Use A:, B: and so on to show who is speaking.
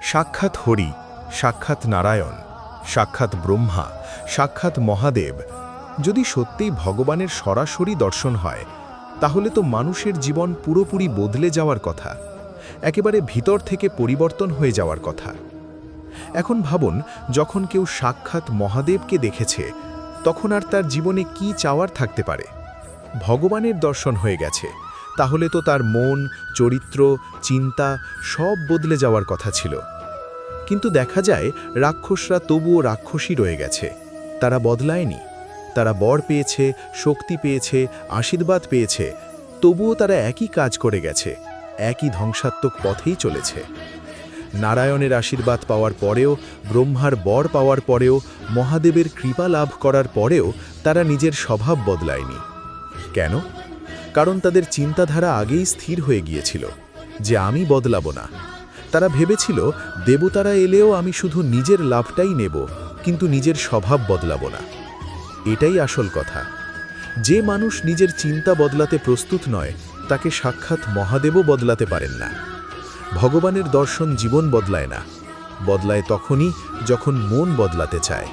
A: সাক্ষাৎ হরি, সাক্ষাৎ নারায়ণ, সাক্ষাৎ ব্রহ্মা, সাক্ষাৎ মহাদেব যদি সত্যিই ভগবানের সরাসরি দর্শন হয়, তাহলে তো মানুষের জীবন পুরোপুরি বদলে যাওয়ার কথা, একেবারে ভিতর থেকে পরিবর্তন হয়ে যাওয়ার কথা। এখন ভাবুন, যখন কেউ সাক্ষাৎ মহাদেবকে দেখেছে, তখন আর তার জীবনে কি চাওয়ার থাকতে পারে? ভগবানের দর্শন হয়ে গেছে, তাহলে তো তার মন, চরিত্র, চিন্তা সব বদলে যাওয়ার কথা ছিল। কিন্তু দেখা যায় রাক্ষসরা তবুও রাক্ষসী রয়ে গেছে, তারা বদলায়নি। তারা বর পেয়েছে, শক্তি পেয়েছে, আশীর্বাদ পেয়েছে, তবুও তারা একই কাজ করে গেছে, একই ধ্বংসাত্মক পথেই চলেছে। নারায়ণের আশীর্বাদ পাওয়ার পরেও, ব্রহ্মার বর পাওয়ার পরেও, মহাদেবের কৃপা লাভ করার পরেও তারা নিজের স্বভাব বদলায়নি। কেন? কারণ তাদের চিন্তাধারা আগেই স্থির হয়ে গিয়েছিল যে আমি বদলাব না। তারা ভেবেছিল দেবতারা এলেও আমি শুধু নিজের লাভটাই নেব, কিন্তু নিজের স্বভাব বদলাব না। এটাই আসল কথা। যে মানুষ নিজের চিন্তা বদলাতে প্রস্তুত নয়, তাকে সাক্ষাৎ মহাদেবও বদলাতে পারেন না। ভগবানের দর্শন জীবন বদলায় না, বদলায় তখনই যখন মন বদলাতে চায়।